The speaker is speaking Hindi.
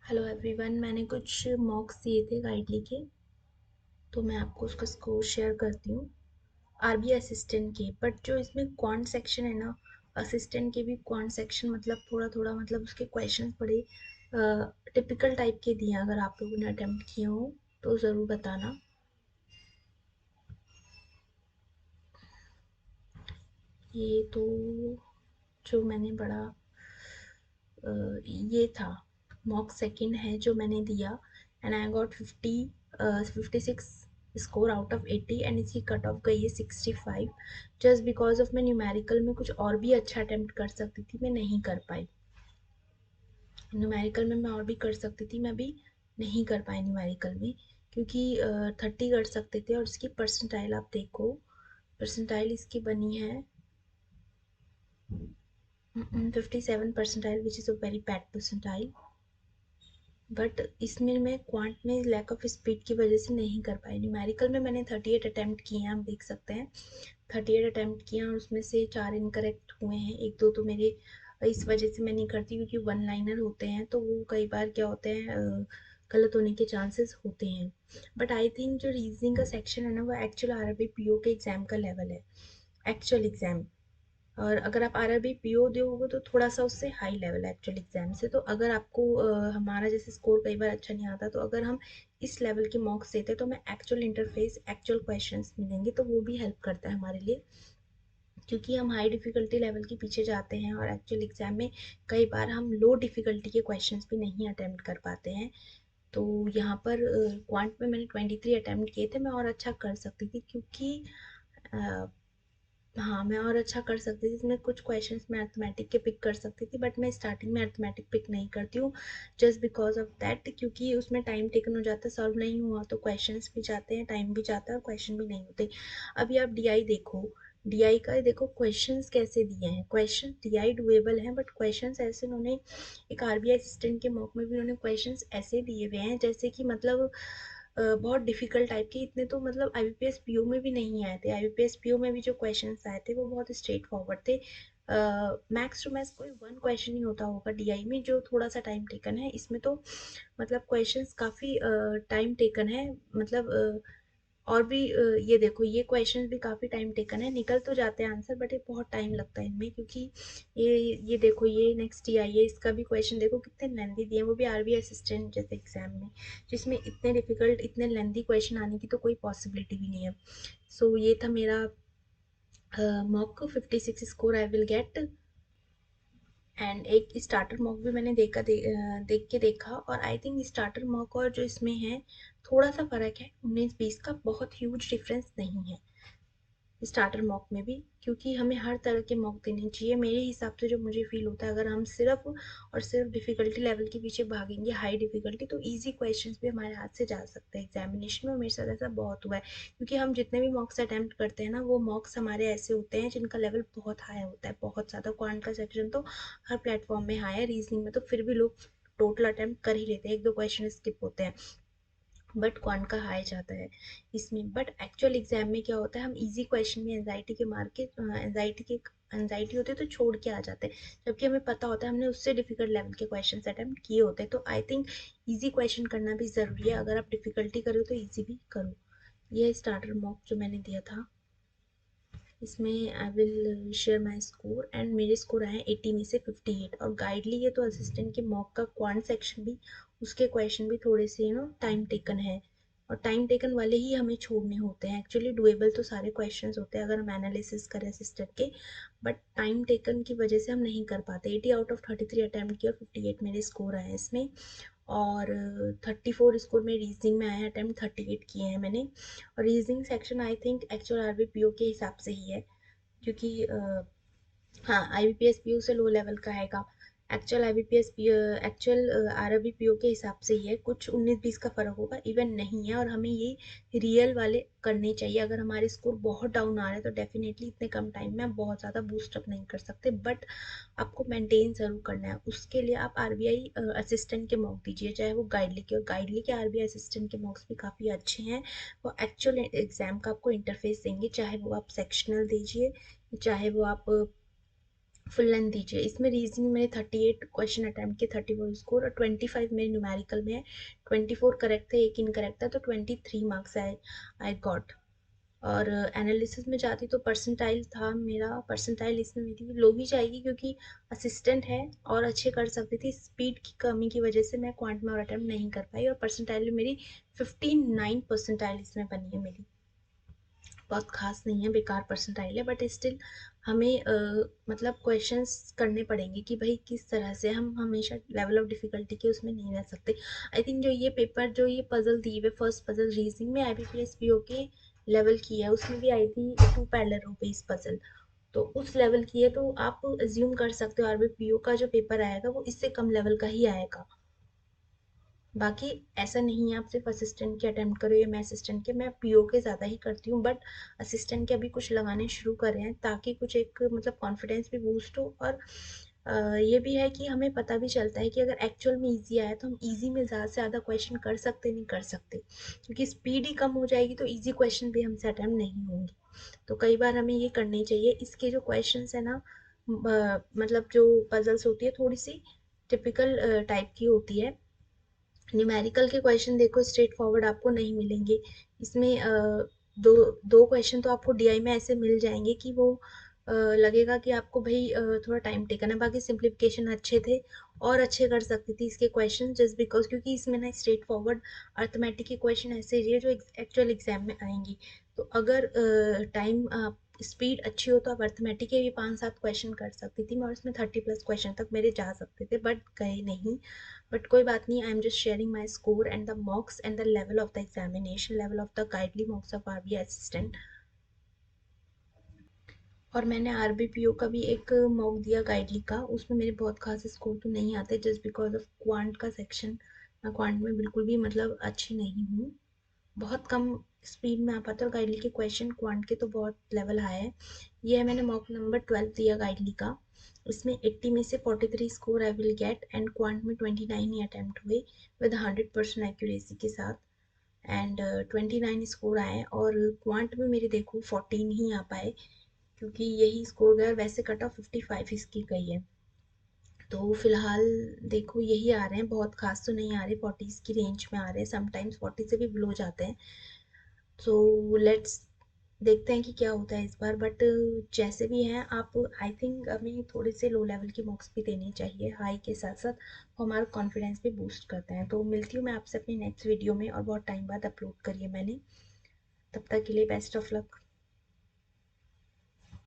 Hello everyone. मैंने कुछ मॉक्स दिए थे गाइडली के, तो मैं आपको उसका स्कोर शेयर करती हूँ। आरबी असिस्टेंट के, बट जो इसमें क्वांट सेक्शन है ना, असिस्टेंट के भी क्वांट सेक्शन मतलब थोड़ा थोड़ा मतलब उसके क्वेश्चन बड़े टिपिकल टाइप के दिए हैं। अगर आप लोगों ने अटेम्प्ट किए हो तो ज़रूर बताना। ये तो जो मैंने बड़ा ये था, मॉक सेकंड है जो मैंने दिया, and I got 56 score out of 80, and इसकी कट ऑफ गई है 65। जस्ट बिकॉज ऑफ मैं न्यूमेरिकल में कुछ और भी अच्छा अटेम्प्ट कर सकती थी, मैं नहीं कर पाई। न्यूमेरिकल में मैं और भी कर सकती थी, मैं भी नहीं कर पाई न्यूमेरिकल में, क्योंकि 30 कर सकते थे। और इसकी परसेंटाइल आप देखो, परसेंटाइल इसकी बनी है 57 percentile, which is a very bad percentile. But इसमें मैं क्वांट में लैक ऑफ स्पीड की वजह से नहीं कर पाई। न्यूमेरिकल में मैंने 38 अटैम्प्ट किए हैं, आप देख सकते हैं। 38 अटैम्प्ट किए हैं और उसमें से 4 इनकरेक्ट हुए हैं, एक दो तो मेरे इस वजह से मैं नहीं करती क्योंकि वन लाइनर होते हैं तो वो कई बार क्या होते हैं, गलत होने के चांसेस होते हैं। बट आई थिंक जो रीजनिंग का सेक्शन है ना, वो एक्चुअल आरबी पीओ के एग्जाम का लेवल है, एक्चुअल एग्जाम। और अगर आप आरआरबी पीओ दोगे तो थोड़ा सा उससे हाई लेवल है एक्चुअल एग्जाम से। तो अगर आपको हमारा जैसे स्कोर कई बार अच्छा नहीं आता, तो अगर हम इस लेवल के मॉक्स देते तो हमें एक्चुअल इंटरफेस, एक्चुअल क्वेश्चंस मिलेंगे, तो वो भी हेल्प करता है हमारे लिए। क्योंकि हम हाई डिफिकल्टी लेवल के पीछे जाते हैं और एक्चुअल एग्जाम में कई बार हम लो डिफिकल्टी के क्वेश्चंस भी नहीं अटेम्प्ट कर पाते हैं। तो यहाँ पर क्वांट में मैंने 23 अटेम्प्ट किए थे, मैं और अच्छा कर सकती थी क्योंकि हाँ, मैं और अच्छा कर सकती थी। इसमें कुछ क्वेश्चंस मैं अरिथमेटिक के पिक कर सकती थी, बट मैं स्टार्टिंग में अरिथमेटिक पिक नहीं करती हूँ, जस्ट बिकॉज ऑफ दैट, क्योंकि उसमें टाइम टेकन हो जाता है। सॉल्व नहीं हुआ तो क्वेश्चंस भी जाते हैं, टाइम भी जाता है और क्वेश्चन भी नहीं होते। अभी आप डीआई देखो, डीआई का देखो क्वेश्चंस कैसे दिए हैं। क्वेश्चन डीआई डुएबल हैं, बट क्वेश्चंस ऐसे उन्होंने, एक आरबीआई असिस्टेंट के मॉक में भी उन्होंने क्वेश्चंस ऐसे दिए हुए हैं जैसे कि मतलब बहुत डिफिकल्ट टाइप के। इतने तो मतलब आईबीपीएस पीओ में भी नहीं आए थे। आईबीपीएस पीओ में भी जो क्वेश्चंस आए थे वो बहुत स्ट्रेट फॉरवर्ड थे। मैक्स टू मैक्स कोई वन क्वेश्चन ही होता होगा डीआई में जो थोड़ा सा टाइम टेकन है। इसमें तो मतलब क्वेश्चंस काफ़ी टाइम टेकन है, मतलब और भी ये देखो, ये क्वेश्चंस भी काफ़ी टाइम टेकन है, निकल तो जाते हैं आंसर, बट ये बहुत टाइम लगता है इनमें, क्योंकि ये देखो, ये नेक्स्ट ईयर ये इसका भी क्वेश्चन देखो कितने लेंदी दिए हैं, वो भी आरबीआई असिस्टेंट जैसे एग्जाम में, जिसमें इतने डिफिकल्ट इतने लेंदी क्वेश्चन आने की तो कोई पॉसिबिलिटी भी नहीं है। सो ये था मेरा mock 56 score I will get. And एक स्टार्टर मॉक भी मैंने देख के देखा, और आई थिंक स्टार्टर मॉक और जो इसमें है थोड़ा सा फर्क है, 19-20 का बहुत ह्यूज डिफरेंस नहीं है स्टार्टर मॉक में भी, क्योंकि हमें हर तरह के मॉक देने चाहिए मेरे हिसाब से। जो मुझे फील होता है, अगर हम सिर्फ और सिर्फ डिफिकल्टी लेवल के पीछे भागेंगे, हाई डिफिकल्टी, तो इजी क्वेश्चंस भी हमारे हाथ से जा सकते हैं एग्जामिनेशन में। और मेरे साथ ऐसा बहुत हुआ है, क्योंकि हम जितने भी मॉक्स अटेम्प्ट करते हैं ना, वो मॉक्स हमारे ऐसे होते हैं जिनका लेवल बहुत हाई होता है, बहुत ज़्यादा। क्वांट का सेक्शन तो हर प्लेटफॉर्म में हाई है, रीजनिंग में तो फिर भी लोग टोटल अटेम्प्ट कर ही लेते हैं, एक दो क्वेश्चन स्किप होते हैं, बट क्वांट का हाई जाता है इसमें। बट एक्चुअल एग्जाम में क्या होता है, हम इजी क्वेश्चन में एनजाइटी के मार के, एनजाइटी होती है तो छोड़ के आ जाते हैं, जबकि हमें पता होता है हमने उससे डिफिकल्ट लेवल के क्वेश्चन अटेम्प्ट किए होते हैं। तो आई थिंक इजी क्वेश्चन करना भी ज़रूरी है, अगर आप डिफिकल्टी करो तो इजी भी करो। ये स्टार्टर मॉक जो मैंने दिया था, इसमें I will share my score, and मेरे स्कोर आए 80 में से 58। और गाइडली ये तो असिस्टेंट के मॉक का क्वांट सेक्शन भी, उसके क्वेश्चन भी थोड़े से टाइम टेकन है, और टाइम टेकन वाले ही हमें छोड़ने होते हैं। एक्चुअली डुएबल तो सारे क्वेश्चंस होते हैं अगर हम एनालिसिस करें असिस्टेंट के, बट टाइम टेकन की वजह से हम नहीं कर पाते। 80 आउट ऑफ 33 अटैम्प्ट किया, 58 मेरे स्कोर आए इसमें। और 34 स्कोर में रीजनिंग में आया, अटैम्प्ट 38 किए हैं मैंने। और reasoning section I think actual RB PO के हिसाब से ही है, क्योंकि हाँ, आईबीपीएस पीओ से लो लेवल का हैगा। Actual IBPS actual RRB PO के हिसाब से ही है, कुछ 19-20 का फर्क होगा, इवन नहीं है। और हमें ये रियल वाले करने चाहिए। अगर हमारे स्कोर बहुत डाउन आ रहे हैं तो डेफिनेटली इतने कम टाइम में आप बहुत ज़्यादा बूस्ट अप नहीं कर सकते, बट आपको मेंटेन जरूर करना है। उसके लिए आप आरबीआई असिस्टेंट के मॉक दीजिए, चाहे वो गाइडली के, और गाइडली के आरबीआई असिस्टेंट के मॉक्स भी काफ़ी अच्छे हैं। वो एक्चुअल एग्जाम का आपको इंटरफेस देंगे, चाहे वो आप सेक्शनल दीजिए, चाहे वो आप फुल लेंथ दीजिए। इसमें रीजनिंग में 38 क्वेश्चन अटेम्प्ट के 34 स्कोर और 25 मेरे न्यूमेरिकल में है, 24 करेक्ट थे, एक इनकरेक्ट था, तो 23 मार्क्स आई गॉट। और एनालिसिस में जाती तो परसेंटाइल था मेरा, परसेंटाइल इसमें मेरी लो ही जाएगी क्योंकि असिस्टेंट है और अच्छे कर सकती थी, स्पीड की कमी की वजह से मैं क्वांट में और अटेम्प्ट नहीं कर पाई, और परसेंटाइल में मेरी 59 परसेंटाइल इसमें बनी है मेरी। बहुत खास नहीं है, बेकार परसेंटाइल है, बट स्टिल हमें मतलब क्वेश्चंस करने पड़ेंगे कि भाई किस तरह से, हम हमेशा लेवल ऑफ डिफिकल्टी के उसमें नहीं रह सकते। आई थिंक जो ये पेपर, जो ये पजल दी हुई फर्स्ट पजल रीजनिंग में IBPS PO के लेवल की है, उसमें भी आई थी 2 पैरेलल रो बेस्ड पजल, तो उस लेवल की है, तो आप अज्यूम कर सकते हो RBPO का जो पेपर आएगा वो इससे कम लेवल का ही आएगा। बाकी ऐसा नहीं है आप सिर्फ असिस्टेंट के अटेम्प्ट करो या मैं असिस्टेंट के, मैं PO के ज़्यादा ही करती हूँ, बट असिस्टेंट के अभी कुछ लगाने शुरू कर रहे हैं ताकि कुछ एक मतलब कॉन्फिडेंस भी बूस्ट हो, और ये भी है कि हमें पता भी चलता है कि अगर एक्चुअल में इजी आया तो हम इजी में ज़्यादा से ज़्यादा क्वेश्चन कर सकते नहीं कर सकते, क्योंकि स्पीड ही कम हो जाएगी तो इजी क्वेश्चन भी हमसे अटेम्प्ट नहीं होंगे। तो कई बार हमें ये करनी चाहिए। इसके जो क्वेश्चन है ना, मतलब जो पजल्स होती है थोड़ी सी टिपिकल टाइप की होती है। न्यूमेरिकल के क्वेश्चन देखो स्ट्रेट फॉरवर्ड आपको नहीं मिलेंगे इसमें, दो दो क्वेश्चन तो आपको DI में ऐसे मिल जाएंगे कि वो लगेगा कि आपको भाई थोड़ा टाइम टेकन है, बाकी सिंप्लीफिकेशन अच्छे थे और अच्छे कर सकती थी इसके क्वेश्चन, जस्ट बिकॉज क्योंकि इसमें ना स्ट्रेट फॉरवर्ड अर्थमेटिक के क्वेश्चन ऐसे ही है जो एक्चुअल एग्जाम में आएंगी। तो अगर टाइम स्पीड अच्छी हो तो आप अर्थमेटिक के भी 5-7 क्वेश्चन कर सकती थी मैं, और इसमें 30+ क्वेश्चन तक मेरे जा सकते थे बट गए नहीं। बट कोई बात नहीं, I am just sharing my score and the मॉक्स and the level of the examination, level of the गाइडली मॉक्स of RBI assistant. और मैंने RBPO का भी एक मॉक दिया गाइडली का, उसमें मेरे बहुत खास स्कोर तो नहीं आते जस्ट बिकॉज ऑफ क्वांट का सेक्शन, मैं क्वांट में बिल्कुल भी मतलब अच्छी नहीं हूँ, बहुत कम स्पीड में आ पाता है, और गाइडली के क्वेश्चन क्वांट के तो बहुत लेवल हाई है। ये है, मैंने मॉक नंबर 12 दिया गाइडली का, इसमें 80 में से 43 score I will get, and quant में 29 ही अटेम्प्ट हुए विद 100% एक्यूरेसी के साथ, एंड 29 स्कोर आए, और क्वांट में मेरे देखो 14 ही आ पाए क्योंकि यही स्कोर गया, वैसे कट ऑफ 55 इसकी गई है। तो फिलहाल देखो यही आ रहे हैं, बहुत खास तो नहीं आ रहे, 40 की रेंज में आ रहे हैं, समटाइम्स 40 से भी बिलो जाते हैं। सो लेट्स देखते हैं कि क्या होता है इस बार, बट जैसे भी हैं आप, आई थिंक हमें थोड़े से लो लेवल के मॉक्स भी देने चाहिए हाई के साथ साथ, वो हमारा कॉन्फिडेंस भी बूस्ट करते हैं। तो मिलती हूँ मैं आपसे अपनी नेक्स्ट वीडियो में, और बहुत टाइम बाद अपलोड करी है मैंने, तब तक के लिए बेस्ट ऑफ लक।